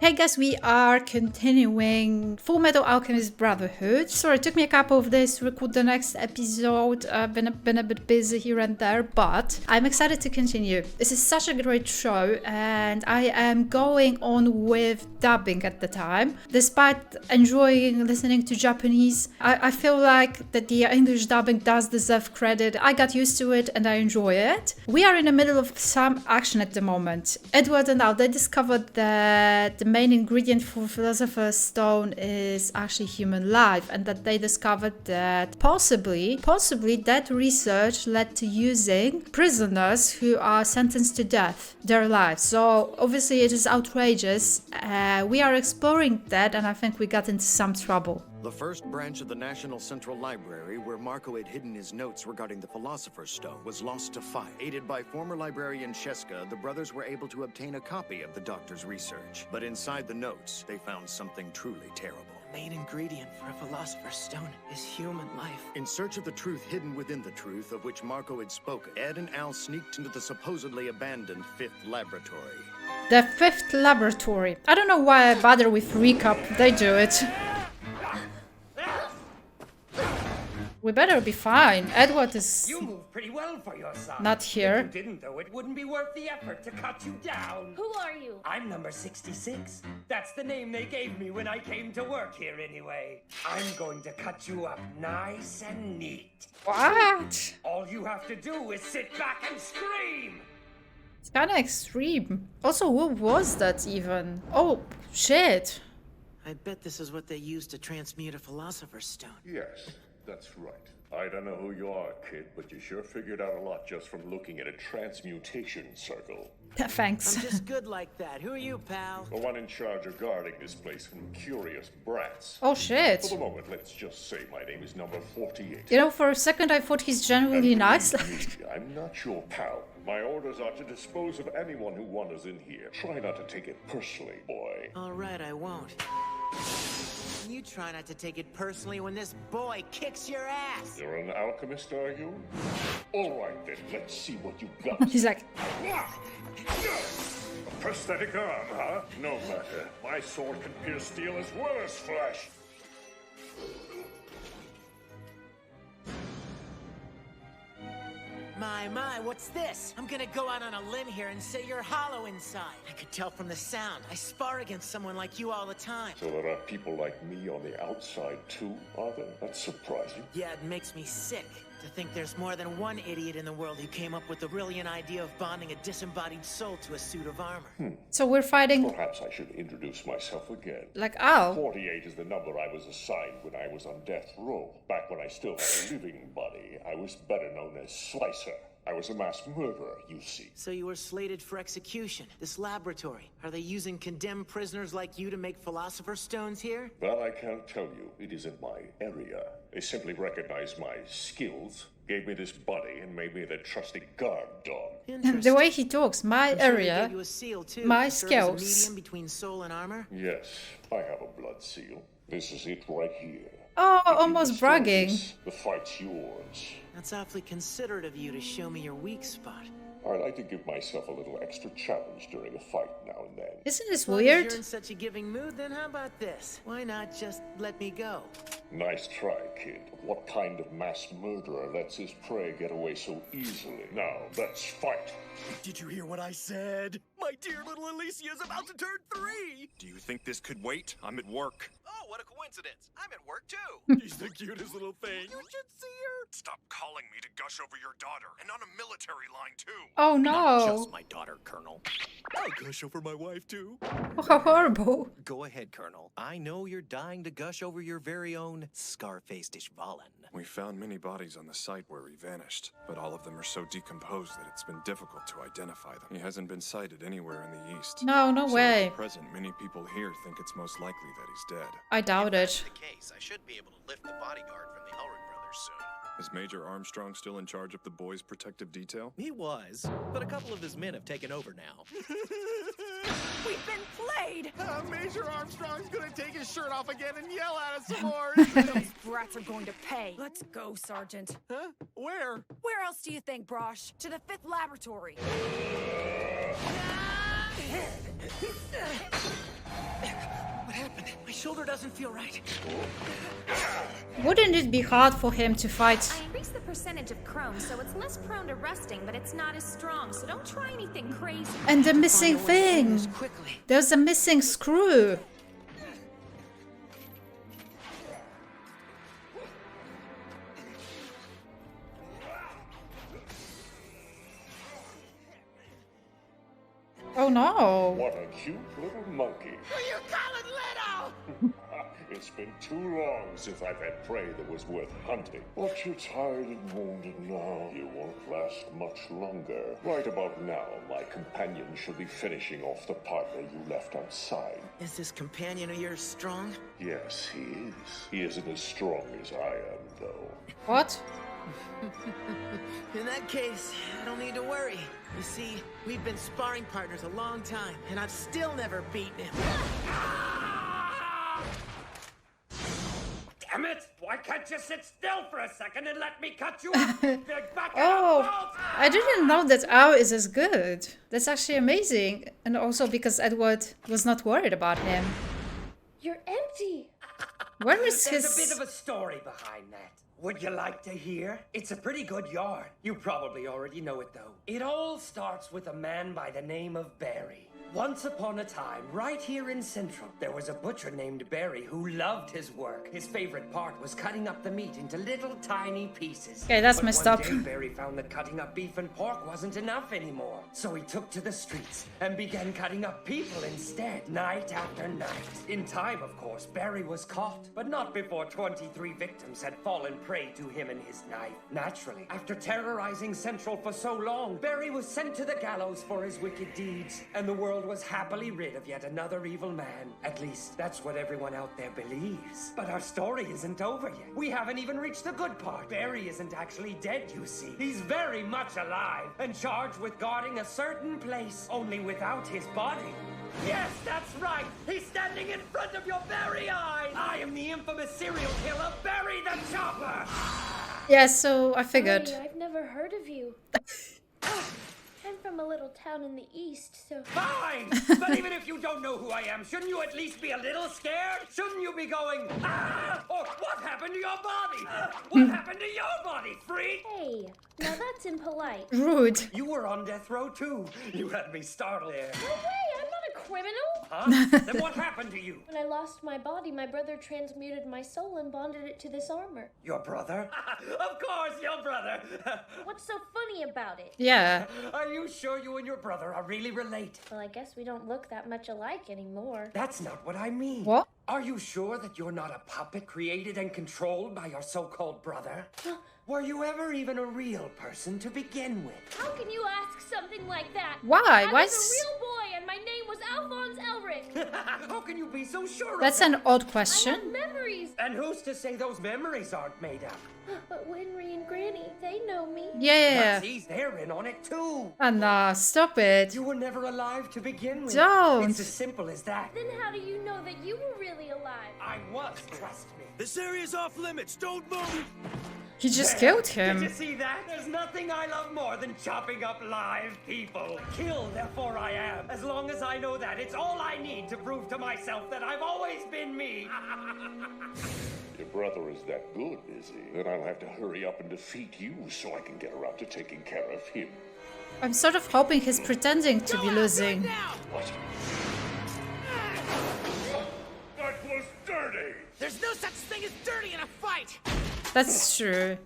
Hey guys, we are continuing Fullmetal Alchemist Brotherhood. Sorry, it took me a couple of days to record the next episode. I've been a bit busy here and there, but I'm excited to continue. This is such a great show, and I am going on with dubbing at the time. Despite enjoying listening to Japanese, I feel like that the English dubbing does deserve credit. I got used to it and I enjoy it. We are in the middle of some action at the moment. Edward and Al, they discovered that the main ingredient for Philosopher's Stone is actually human life, and that they discovered that possibly that research led to using prisoners who are sentenced to death, their lives. So obviously it is outrageous. We are exploring that, and I think we got into some trouble. The first branch of the National Central Library, where Marco had hidden his notes regarding the Philosopher's Stone, was lost to fire. Aided by former librarian Sheska, the brothers were able to obtain a copy of the doctor's research. But inside the notes, they found something truly terrible. The main ingredient for a Philosopher's Stone is human life. In search of the truth hidden within the truth of which Marco had spoken, Ed and Al sneaked into the supposedly abandoned fifth laboratory. The fifth laboratory. I don't know why I bother with recap. They do it. We better be fine. Edward is You move pretty well for your son. not here. If you didn't, though, it wouldn't be worth the effort to cut you down. Who are you? I'm number 66. That's the name they gave me when I came to work here anyway. I'm going to cut you up nice and neat. What? All you have to do is sit back and scream. It's kind of extreme. Also, who was that even? Oh, shit. I bet this is what they use to transmute a Philosopher's Stone. Yes, that's right. I don't know who you are, kid, but you sure figured out a lot just from looking at a transmutation circle. Thanks. I'm just good like that. Who are you, pal? The one in charge of guarding this place from curious brats. Oh, shit. For the moment, let's just say my name is number 48. You know, for a second I thought he's genuinely And nice. believe me, I'm not your pal. My orders are to dispose of anyone who wanders in here. Try not to take it personally, boy. All right, I won't. You try not to take it personally when this boy kicks your ass. You're an alchemist, are you? All right, then, let's see what you got. He's like, A prosthetic arm, huh? No matter. My sword can pierce steel as well as flesh. My, what's this? I'm gonna go out on a limb here and say you're hollow inside. I could tell from the sound. I spar against someone like you all the time. So there are people like me on the outside, too, are there? That's surprising. Yeah, it makes me sick to think there's more than one idiot in the world who came up with the brilliant idea of bonding a disembodied soul to a suit of armor. so we're fighting Perhaps I should introduce myself again. like Al. 48 is the number I was assigned when I was on death row. Back when I still had a living body, I was better known as Slicer. I was a mass murderer, you see. So you were slated for execution. This laboratory, are they using condemned prisoners like you to make Philosopher's Stones here? That I can't tell you. It isn't my area. They simply recognized my skills, gave me this body, and made me their trusty guard dog. The way he talks, my I'm sure they area, gave you a seal too, my to serve as a skills. medium between soul and armor. Yes, I have a blood seal. This is it right here. Oh, If you almost destroy bragging. this, the fight's yours. That's awfully considerate of you to show me your weak spot. I like to give myself a little extra challenge during a fight now and then. Isn't this As long as weird? you're in such a giving mood, then how about this? Why not just let me go? Nice try, kid. What kind of mass murderer lets his prey get away so easily? Now, let's fight. Did you hear what I said? My dear little Alicia is about to turn 3! Do you think this could wait? I'm at work. Oh, what a coincidence. I'm at work too. She's the cutest little thing. You should see her. Stop calling me to gush over your daughter, and on a military line, too. Oh Not no. just my daughter, Colonel. I'll gush over my wife too. Oh, how horrible. Go ahead, Colonel. I know you're dying to gush over your very own Scar-faced Ishvalan. We found many bodies on the site where he vanished, but all of them are so decomposed that it's been difficult to identify them. He hasn't been sighted anywhere in the east. No, no So way. at present, many people here think it's most likely that he's dead. I doubt it. the case, I should be able to lift the bodyguard from the Elric brothers soon. Is Major Armstrong still in charge of the boys' protective detail? He was, but a couple of his men have taken over now. We've been played! Major Armstrong's gonna take his shirt off again and yell at us some more. Those brats are going to pay. Let's go, Sergeant. Huh? Where? Where else do you think, Brosh? To the fifth laboratory. shoulder doesn't feel right. Wouldn't it be hard for him to fight? I increased the percentage of chrome, so it's less prone to rusting, but it's not as strong, so don't try anything crazy. And the missing thing. There's a missing screw. Oh no. What a cute little monkey. Who you calling little? It's been too long since I've had prey that was worth hunting. But you're tired and wounded now. You won't last much longer. Right about now, my companion should be finishing off the partner you left outside. Is this companion of yours strong? Yes, he is. He isn't as strong as I am, though. What? In that case, I don't need to worry. You see, we've been sparring partners a long time, and I've still never beaten him. Damn it! Why can't you sit still for a second and let me cut you up? Oh, I didn't know that Ow is as good. That's actually amazing. And also because Edward was not worried about him. You're empty. Where is There's his... a bit of a story behind that. Would you like to hear? It's a pretty good yarn. You probably already know it, though. It all starts with a man by the name of Barry. Once upon a time, right here in Central, there was a butcher named Barry who loved his work. His favorite part was cutting up the meat into little tiny pieces. Okay, that's messed up. One day, Barry found that cutting up beef and pork wasn't enough anymore. So he took to the streets and began cutting up people instead, night after night. In time, of course, Barry was caught, but not before 23 victims had fallen prey to him and his knife. Naturally, after terrorizing Central for so long, Barry was sent to the gallows for his wicked deeds, and the world was happily rid of yet another evil man. At least, that's what everyone out there believes. But our story isn't over yet. We haven't even reached the good part. Barry isn't actually dead, you see. He's very much alive and charged with guarding a certain place, only without his body. Yes, that's right. He's standing in front of your very eyes. I am the infamous serial killer, Barry the Chopper. Yeah, so I figured. Sorry, I've never heard of you. I'm from a little town in the east, so... Fine! But even if you don't know who I am, shouldn't you at least be a little scared? Shouldn't you be going, ah! Or what happened to your body? What happened to your body, freak? Hey, now that's impolite. Rude. You were on death row too. You had me startled there. No way, I'm not a criminal. Huh? Then what happened to you? When I lost my body, my brother transmuted my soul and bonded it to this armor. Your brother? Of course, your brother. What's so funny about it? Yeah. Are you sure you and your brother are really related? Well, I guess we don't look that much alike anymore. That's not what I mean. What? Are you sure that you're not a puppet created and controlled by your so-called brother? Were you ever even a real person to begin with? How can you ask something like that? Why? I Why was is... a real boy and my name was Alphonse Elric. How can you be so sure That's of that? an odd I have question. memories. And who's to say those memories aren't made up? But Henry and Granny, they know me. Yeah. Mathies, they're in on it too. Anna, stop it. You were never alive to begin with. Don't. It's as simple as that. Then how do you know that you were really alive? I was, trust me. This area's off limits. Don't move. He just There. killed Did you him. see that? There's nothing I love more than chopping up live people. Kill, therefore I am. As long as I know that, it's all I need to prove to myself that I've always been me. Your brother is that good, is he? Then I'll have to hurry up and defeat you so I can get around to taking care of him. I'm sort of hoping he's pretending to be losing. What? That was dirty! There's no such thing as dirty in a fight! That's true.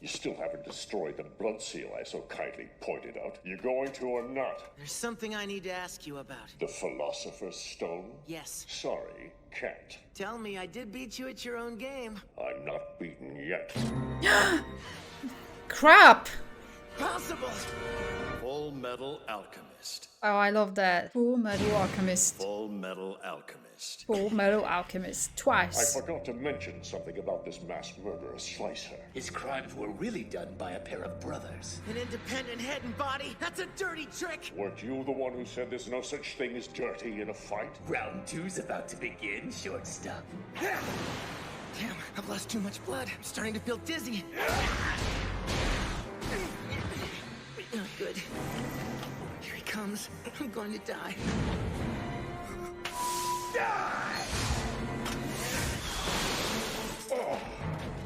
You still haven't destroyed the blood seal I so kindly pointed out. You going to or not? There's something I need to ask you about. The Philosopher's Stone? Yes. Sorry, can't. Tell me I did beat you at your own game. I'm not beaten yet. Crap! Possible! Fullmetal Alchemist. Oh, I love that. Fullmetal Alchemist. Fullmetal Alchemist. Fullmetal Alchemist. I Twice. forgot to mention something about this mass murderer Slicer. His crimes were really done by a pair of brothers. An independent head and body? That's a dirty trick! Weren't you the one who said there's no such thing as dirty in a fight? Round two's about to begin, shortstop. Damn, I've lost too much blood. I'm starting to feel dizzy. Not good. Here he comes. I'm going to die.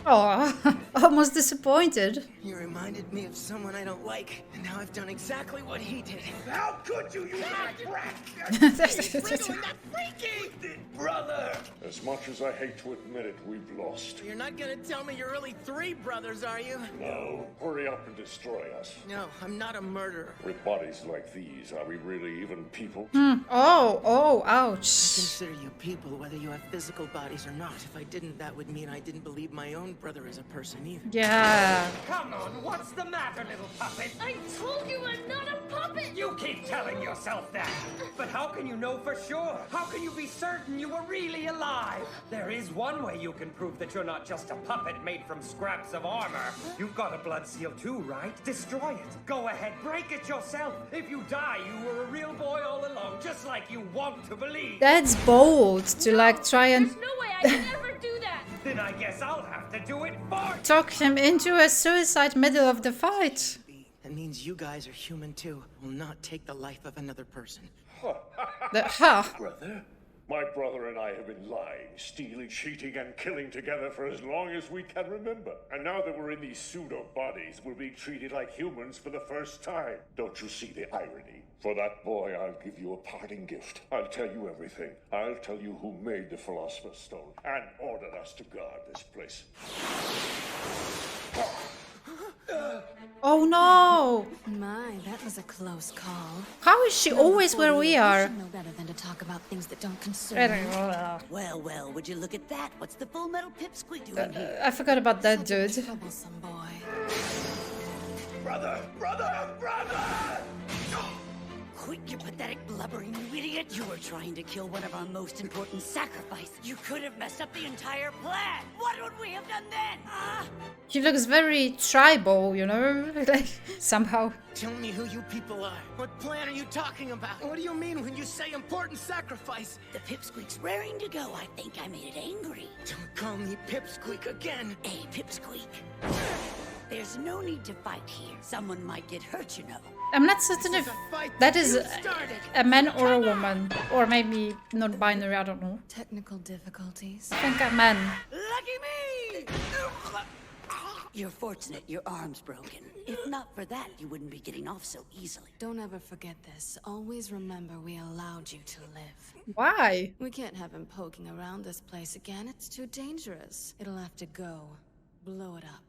Oh, almost disappointed. You reminded me of someone I don't like, and now I've done exactly what he did. How could you, you brat? That freaky! Brother! As much as I hate to admit it, we've lost. You're not gonna tell me you're really 3 brothers, are you? No. Hurry up and destroy us. No, I'm not a murderer. With bodies like these, are we really even people? Oh, ouch. Consider you people whether you have physical bodies or not. If I didn't, that would mean I didn't believe my own brother is a person either. Yeah. Come on, what's the matter, little puppet? I told you I'm not a puppet! You keep telling yourself that. But how can you know for sure? How can you be certain you were really alive? There is one way you can prove that you're not just a puppet made from scraps of armor. You've got a blood seal too, right? Destroy it. Go ahead, break it yourself. If you die, you were a real boy all along, just like you want to believe. That's bold to like try and There's no way I can ever do that! Then I guess I'll have to do it for you. talk him into a suicide middle of the fight. That means you guys are human too. Will not take the life of another person. Brother? My brother and I have been lying, stealing, cheating, and killing together for as long as we can remember. And now that we're in these pseudo-bodies, we're being treated like humans for the first time. Don't you see the irony? For that boy, I'll give you a parting gift. I'll tell you everything. I'll tell you who made the Philosopher's Stone and ordered us to guard this place. Oh no! My, that was a close call. How is she always where we are? No better than to talk about things that don't concern you. Well, would you look at that? What's the Fullmetal Pipsqueak doing here? I forgot about that dude. Troublesome boy. Brother! Quit your pathetic blubbering, you idiot! You were trying to kill one of our most important sacrifices. You could have messed up the entire plan. What would we have done then? He looks very tribal, you know? Like, somehow. Tell me who you people are. What plan are you talking about? What do you mean when you say important sacrifice? The Pipsqueak's raring to go. I think I made it angry. Don't call me Pipsqueak again. Hey, Pipsqueak. There's no need to fight here. Someone might get hurt, you know. I'm not certain if that is a man or a woman. Or maybe non-binary, I don't know. Technical difficulties. I think a man. Lucky me! You're fortunate your arm's broken. If not for that, you wouldn't be getting off so easily. Don't ever forget this. Always remember we allowed you to live. Why? We can't have him poking around this place again. It's too dangerous. It'll have to go. Blow it up.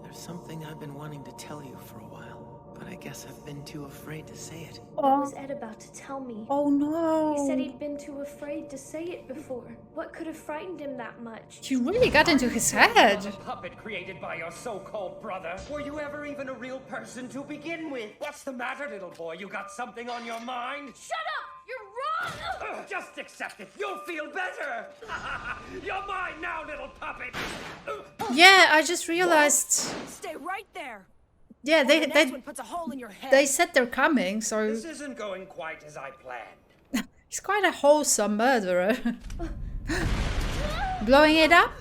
There's something I've been wanting to tell you for a while, but I guess I've been too afraid to say it. What was Ed about to tell me? Oh no! He said he'd been too afraid to say it before. What could have frightened him that much? He really got into his head. A puppet created by your so-called brother. Were you ever even a real person to begin with? What's the matter, little boy? You got something on your mind? Shut up! You're wrong! Just accept it. You'll feel better. You're mine now, little puppet. Yeah, I just realized. Stay right there. Yeah, Puts a hole in your head. they said they're coming, so This isn't going quite as I planned. he's quite a wholesome murderer. Blowing it up?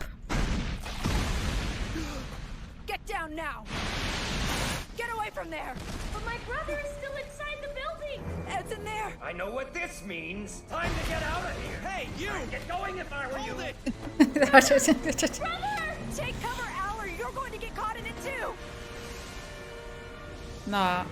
Get down now. Get away from there. But my brother is still inside the building! Ed's in there. I know what this means. Time to get out of here. Hey, you! I'd get going if I were you. Brother! Take cover, Al, or you're going to get caught in it too. Nah.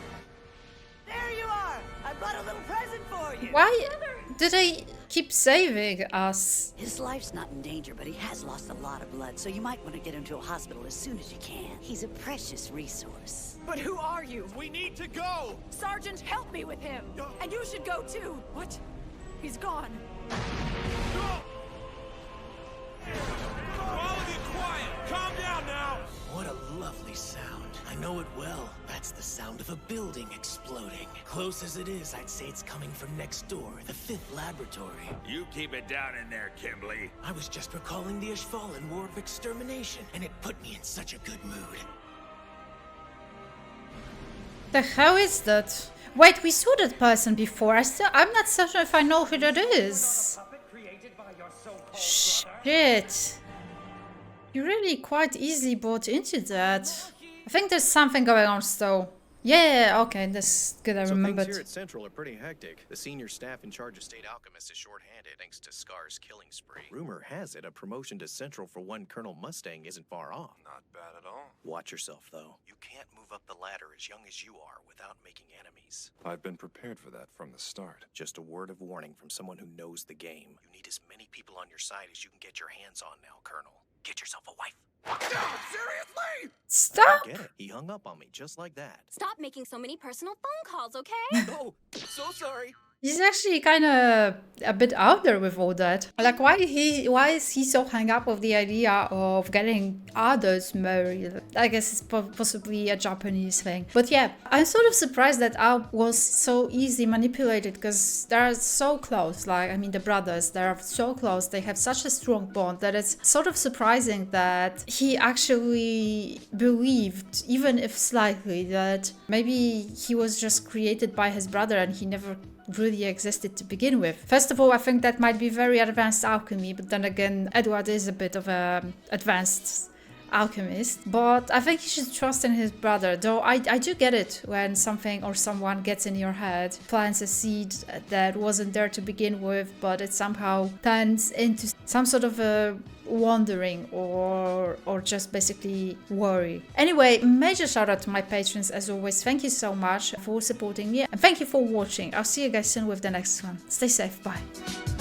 There you are! I brought a little present for you! Why do they keep saving us? His life's not in danger, but he has lost a lot of blood, so you might want to get him to a hospital as soon as you can. He's a precious resource. But who are you? We need to go! Sergeant, help me with him. And you should go too. What? He's gone. All of you quiet! Calm down now! What a lovely sound. I know it well. That's the sound of a building exploding. Close as it is, I'd say it's coming from next door, the 5th laboratory. You keep it down in there, Kimberly. I was just recalling the Ishvalan War of Extermination, and it put me in such a good mood. The hell is that? Wait, we saw that person before. I'm not certain if I know who that is. Shit. You really quite easily bought into that. I think there's something going on still. Yeah, okay, that's good. I So remembered. things here at Central are pretty hectic. The senior staff in charge of State Alchemist is short-handed thanks to Scar's killing spree. Rumor has it a promotion to Central for one Colonel Mustang isn't far off. Not bad at all. Watch yourself, though. You can't move up the ladder as young as you are without making enemies. I've been prepared for that from the start. Just a word of warning from someone who knows the game. You need as many people on your side as you can get your hands on now, Colonel. Get yourself a wife. Seriously? Stop! Get it. He hung up on me just like that. Stop making so many personal phone calls, okay? Oh, so sorry. He's actually kind of a bit out there with all that. Like, why is he so hung up with the idea of getting others married? I guess it's possibly a Japanese thing. But yeah, I'm sort of surprised that Al was so easily manipulated because they're so close. Like, I mean, the brothers, they're so close. They have such a strong bond that it's sort of surprising that he actually believed, even if slightly, that maybe he was just created by his brother and he never really existed to begin with. First of all, I think that might be very advanced alchemy, but then again, Edward is a bit of an advanced alchemist. But I think he should trust in his brother, though I do get it when something or someone gets in your head, plants a seed that wasn't there to begin with, but it somehow turns into some sort of a wandering or just basically worry. Anyway, major shout out to my patrons as always. Thank you so much for supporting me and thank you for watching. I'll see you guys soon with the next one. Stay safe. Bye.